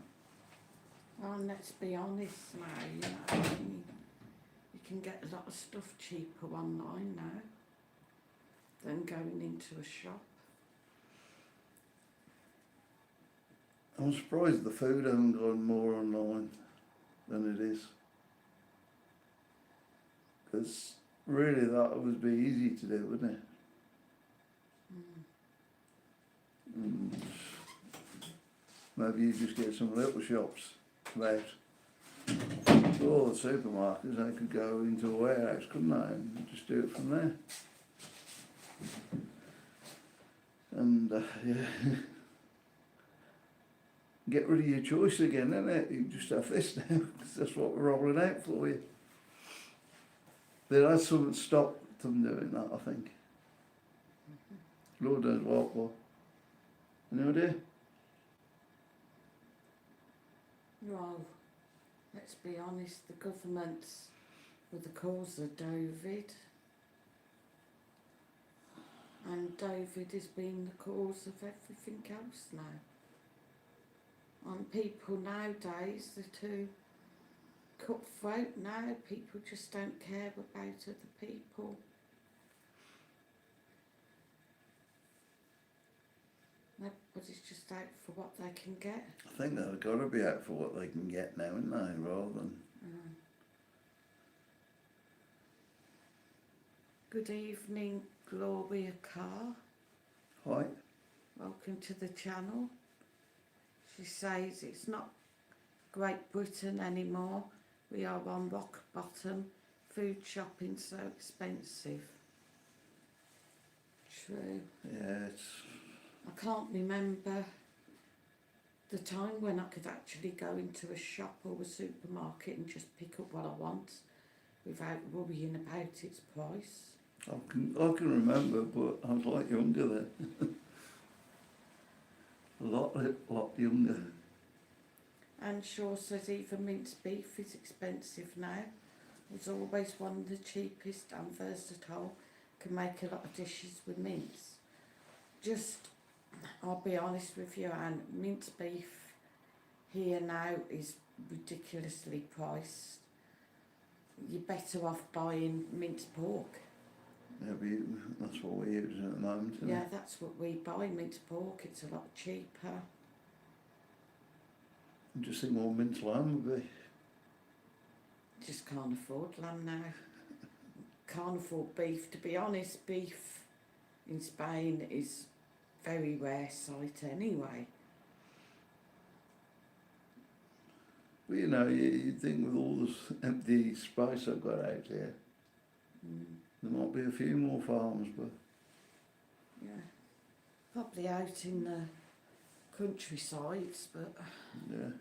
B: Well, let's be honest now, you know, I mean, you can get a lot of stuff cheaper online now than going into a shop.
A: I'm surprised the food hasn't gone more online than it is. Because really that would be easy to do, wouldn't it? And maybe you just get some little shops about. All the supermarkets, they could go into a warehouse, couldn't they, and just do it from there. And yeah, get rid of your choice again, innit? You just have this now, because that's what we're rolling out for you. There has something stopped them doing that, I think. Lord knows what. Any idea?
B: Well, let's be honest, the governments were the cause of COVID. And COVID has been the cause of everything else now. And people nowadays, they're too cutthroat now. People just don't care about other people. Everybody's just out for what they can get.
A: I think they've got to be out for what they can get now, haven't they, rather than...
B: Good evening, Gloria Carr.
A: Hi.
B: Welcome to the channel. She says it's not Great Britain anymore. We are on rock bottom. Food shopping so expensive. True.
A: Yeah, it's...
B: I can't remember the time when I could actually go into a shop or a supermarket and just pick up what I want without worrying about its price.
A: I can remember, but I was a lot younger then. a lot younger.
B: And Shaw says even minced beef is expensive now. It's always one of the cheapest and versatile. Can make a lot of dishes with mince. Just, I'll be honest with you, Anne, minced beef here now is ridiculously priced. You're better off buying minced pork.
A: Yeah, that's what we're using at the moment, isn't
B: Yeah,
A: it?
B: that's what we buy, minced pork. It's a lot cheaper.
A: I just think more minced lamb would be.
B: Just can't afford lamb now. Can't afford beef. To be honest, beef in Spain is very rare sight anyway.
A: Well, you know, you'd think with all this empty space I've got out here, there might be a few more farms, but...
B: Yeah. Probably out in the countrysides, but...
A: Yeah.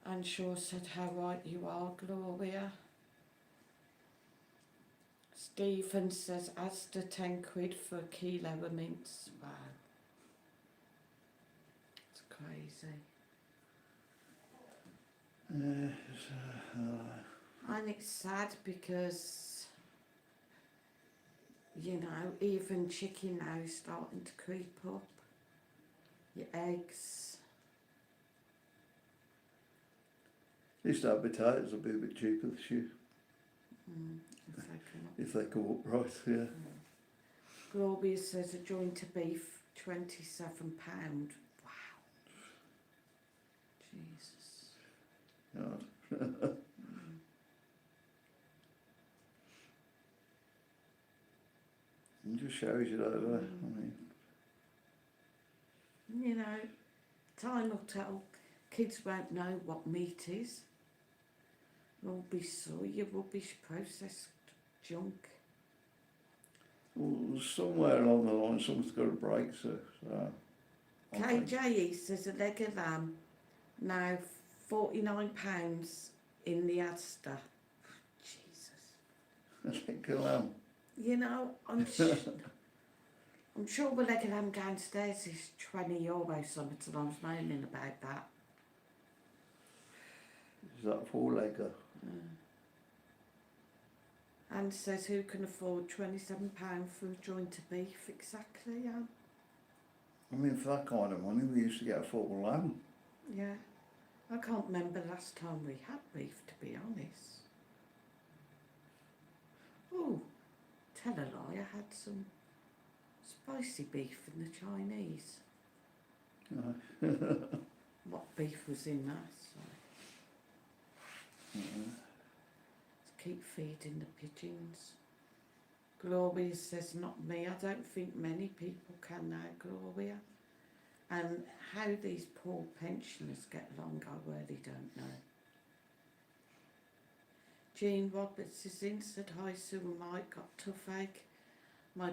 B: And Shaw said how right you are, Gloria. Stephen says Asda 10 quid for a kilo of mince. Wow. It's crazy. And it's sad because, you know, even chicken now is starting to creep up. Your eggs.
A: Used to have potatoes, will be a bit cheaper this year. If they come up right, yeah.
B: Gloria says a joint of beef, £27. Wow. Jesus.
A: God. It just shows you that, I mean...
B: You know, time will tell. Kids won't know what meat is. It'll be soya, rubbish, processed junk.
A: Well, somewhere along the line, something's got to break, so I think-
B: KJE says a leg of lamb, now £49 in the Asda. Jesus.
A: I think a lamb.
B: You know, I'm sure the leg of lamb downstairs is €20 something, and I was moaning about that.
A: Is that four-legger?
B: And says who can afford £27 for a joint of beef? Exactly, yeah.
A: I mean, for that kind of money, we used to get a full lamb.
B: Yeah. I can't remember last time we had beef, to be honest. Oh, tell a lie, I had some spicy beef from the Chinese. What beef was in that? So. Let's keep feeding the pigeons. Gloria says, not me. I don't think many people can now, Gloria. And how these poor pensioners get along, I really don't know. Jean Roberts is in, said, hi Sue and Mike, got toothache. My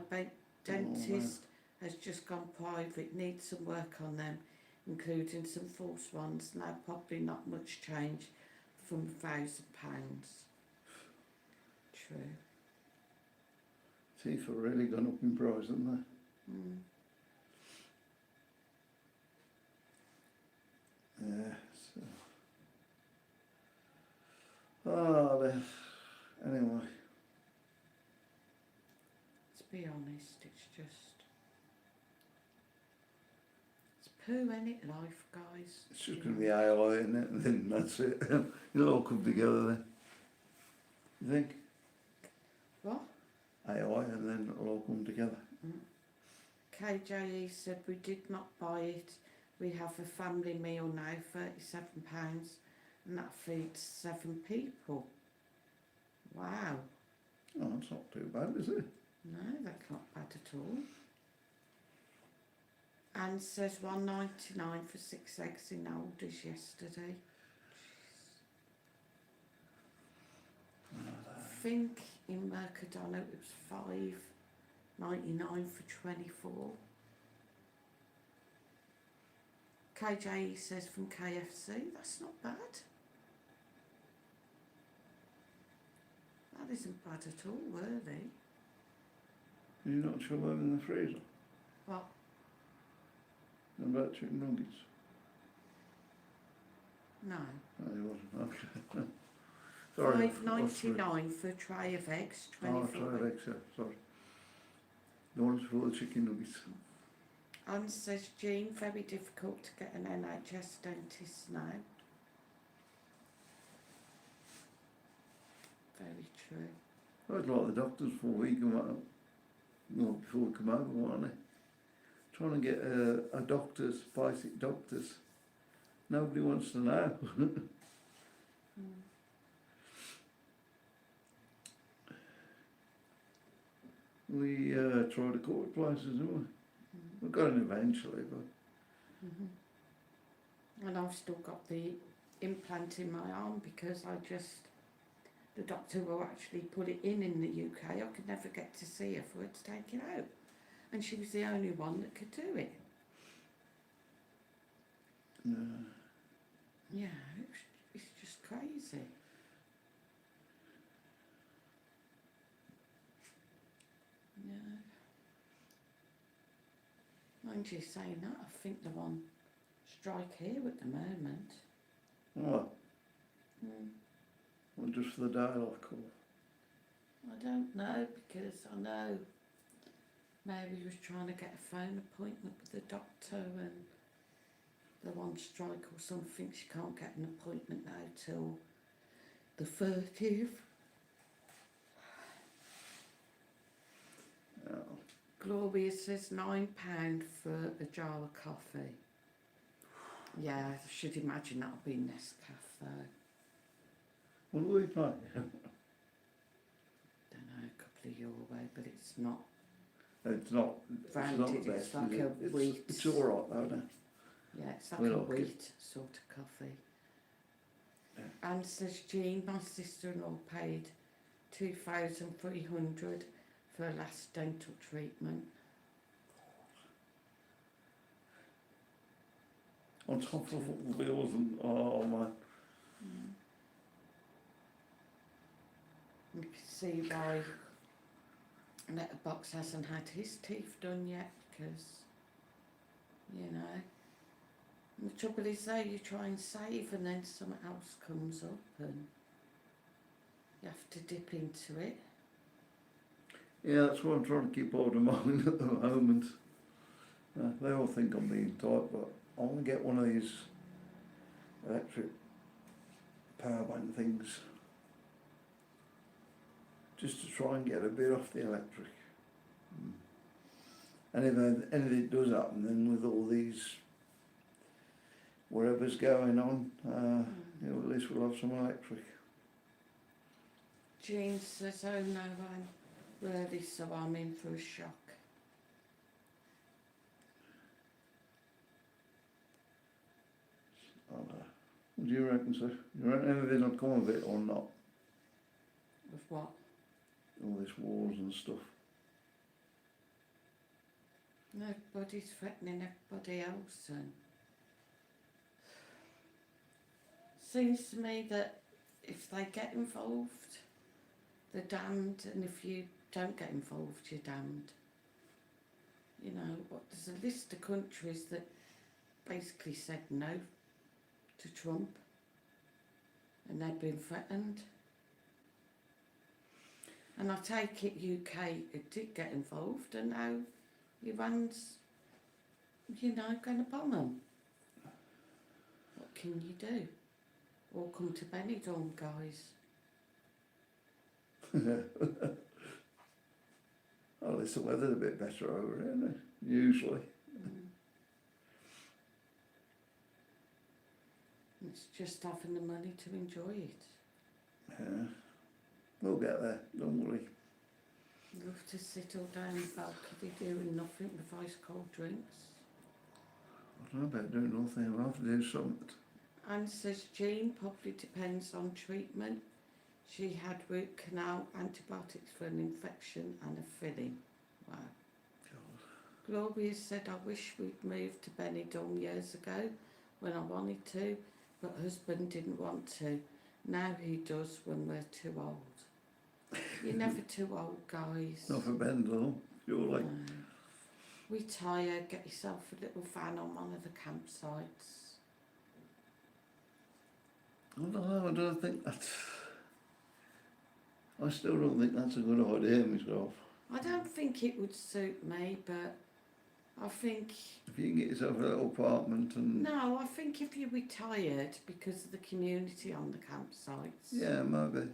B: dentist has just gone private, needs some work on them, including some false ones. Now probably not much change from £1,000. True.
A: Teeth have really gone up in price, haven't they? Yeah, so. Oh, then. Anyway.
B: To be honest, it's poo, innit, life, guys?
A: It's just going to be AI, isn't it? And then that's it. It'll all come together then. You think?
B: What?
A: AI, and then it'll all come together.
B: KJE said, we did not buy it. We have a family meal now, £37, and that feeds 7 people. Wow.
A: Oh, that's not too bad, is it?
B: No, that's not bad at all. Anne says $1.99 for 6 eggs in Alders yesterday. I think in Mercadona it was $5.99 for 24. KJE says from KFC, that's not bad. That isn't bad at all, really.
A: You're not sure them in the freezer?
B: What?
A: About chicken nuggets?
B: No.
A: No, you wasn't. Okay. Sorry.
B: $5.99 for a tray of eggs, 24.
A: Oh, tray of eggs, yeah, sorry. The ones for the chicken nuggets.
B: Anne says, Jean, very difficult to get an NHS dentist now. Very true.
A: I'd like the doctors before we come out. Well, before we come over, weren't they? Trying to get a doctor's, basic doctors. Nobody wants to know. We tried a couple of places, didn't we? We got it eventually, but...
B: And I've still got the implant in my arm because the doctor will actually put it in the UK. I could never get to see her for it to take it out. And she was the only one that could do it. Yeah, it's just crazy. Yeah. Mind you saying that, I think they're on strike here at the moment.
A: What? Well, just for the dialogue call.
B: I don't know, because I know Mary was trying to get a phone appointment with the doctor and they're on strike or something. She can't get an appointment now till the 30th.
A: Oh.
B: Gloria says £9 for a jar of coffee. Yeah, I should imagine that'll be Nescafe.
A: What do we pay?
B: Don't know, a couple of euro, but it's not
A: It's not
B: branded,
A: the best,
B: it's like
A: is
B: a
A: it?
B: wheat.
A: It's all right, though, isn't it?
B: Yeah, it's like
A: We
B: a
A: like it.
B: wheat sort of coffee. Anne says, Jean, my sister-in-law paid $2,300 for her last dental treatment.
A: On top of all the bills and, oh man.
B: You can see why Letterbox hasn't had his teeth done yet, because, you know, and the trouble is though, you try and save and then something else comes up and you have to dip into it.
A: Yeah, that's what I'm trying to keep hold of mine at the moment. They all think I'm being tight, but I want to get one of these electric power bank things just to try and get a bit off the electric. And if anything does happen, then with all these whatever's going on, at least we'll have some electric.
B: Jean says, oh no, I'm really so I'm in for a shock.
A: What do you reckon, sir? You reckon anything will come of it or not?
B: Of what?
A: All this wars and stuff.
B: Nobody's threatening everybody else, and seems to me that if they get involved, they're damned, and if you don't get involved, you're damned. You know, there's a list of countries that basically said no to Trump, and they've been threatened. And I take it UK did get involved, and now Iran's, going to bomb them. What can you do? Or come to Benidorm, guys.
A: At least the weather's a bit better over here, isn't it? Usually.
B: It's just having the money to enjoy it.
A: Yeah. We'll get there, don't worry.
B: Love to sit all down in the balcony doing nothing with ice cold drinks.
A: I don't know about doing nothing, I'll have to do something.
B: Anne says Jean probably depends on treatment. She had root canal, antibiotics for an infection and a filling. Wow. Gloria said, I wish we'd moved to Benidorm years ago when I wanted to, but husband didn't want to. Now he does when we're too old. You're never too old, guys.
A: Not for Benidorm, surely.
B: No. Retire, get yourself a little van on one of the campsites.
A: I don't know, I don't think that's... I still don't think that's a good idea myself.
B: I don't think it would suit me, but I think...
A: If you can get yourself a little apartment and...
B: No, I think if you're retired because of the community on the campsites...
A: Yeah, maybe.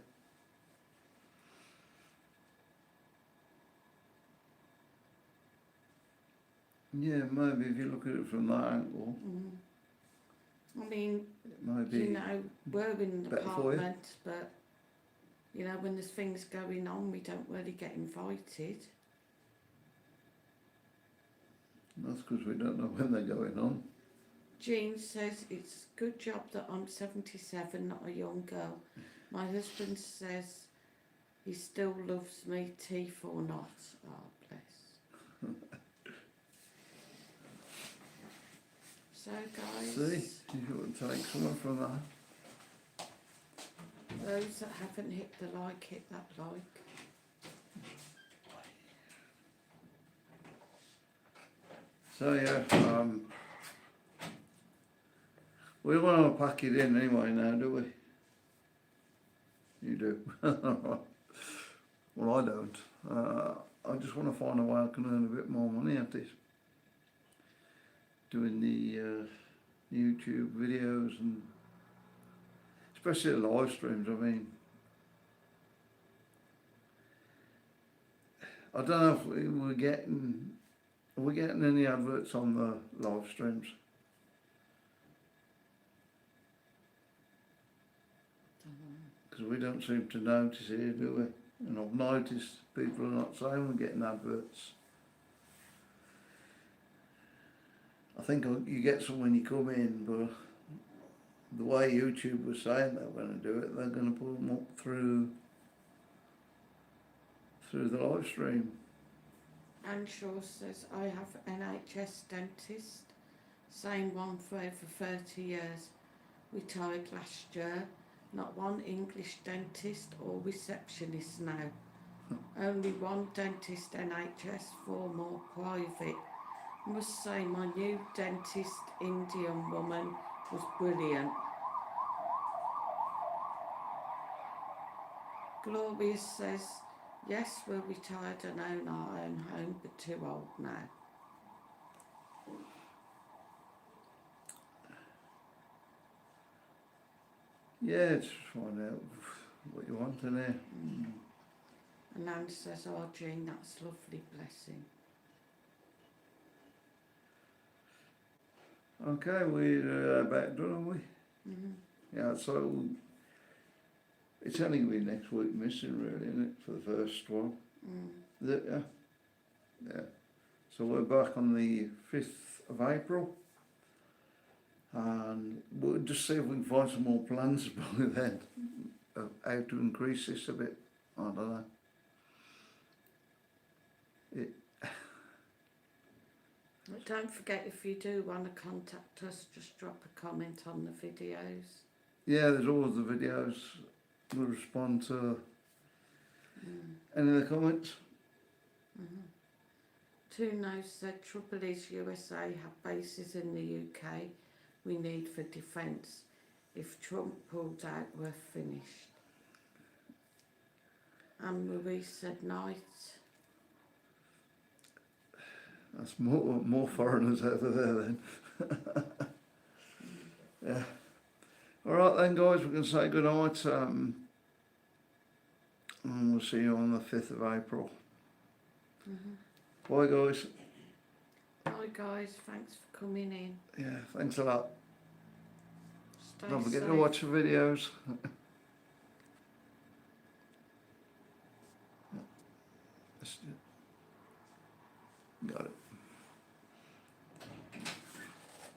A: Yeah, maybe if you look at it from that angle.
B: I mean,
A: It might be
B: we're in an
A: better for you.
B: apartment, but, when there's things going on, we don't really get invited.
A: That's because we don't know when they're going on.
B: Jean says it's a good job that I'm 77, not a young girl. My husband says he still loves me, teeth or not. Oh, bless. So, guys,
A: See, you ought to take something from that.
B: those that haven't hit the like, hit that like.
A: So yeah, we don't want to pack it in anyway now, do we? You do. Well, I don't. I just want to find a way I can earn a bit more money at it. Doing the YouTube videos and especially the live streams, I mean. I don't know if we're getting... Are we getting any adverts on the live streams? Because we don't seem to notice here, do we? And I've noticed people are not saying we're getting adverts. I think you get some when you come in, but the way YouTube was saying they're going to do it, they're going to put them up through the live stream.
B: Anne Shaw says, I have NHS dentist, same one for over 30 years, retired last year, not one English dentist or receptionist now. Only one dentist NHS, 4 more private. Must say my new dentist, Indian woman, was brilliant. Gloria says, yes, we're retired and own our own home, but too old now.
A: Yeah, just find out what you want in there.
B: And Anne says, oh Jean, that's lovely, blessing.
A: Okay, we're about done, are we? Yeah, so it's only going to be next week missing, really, isn't it, for the first one? Is it, yeah? Yeah. So we're back on the 5th of April, and we'll just see if we can find some more plans by then of how to increase this a bit. I don't know.
B: But don't forget, if you do want to contact us, just drop a comment on the videos.
A: Yeah, there's always the videos. We'll respond to any of the comments.
B: Two Nose said, trouble is USA have bases in the UK we need for defence. If Trump pulled out, we're finished. And Marie said, night.
A: That's more foreigners over there then. Yeah. All right then, guys. We can say good night. And we'll see you on the 5th of April. Bye, guys.
B: Bye guys, thanks for coming in.
A: Yeah, thanks a lot.
B: Stay
A: Don't forget
B: safe.
A: to watch the videos.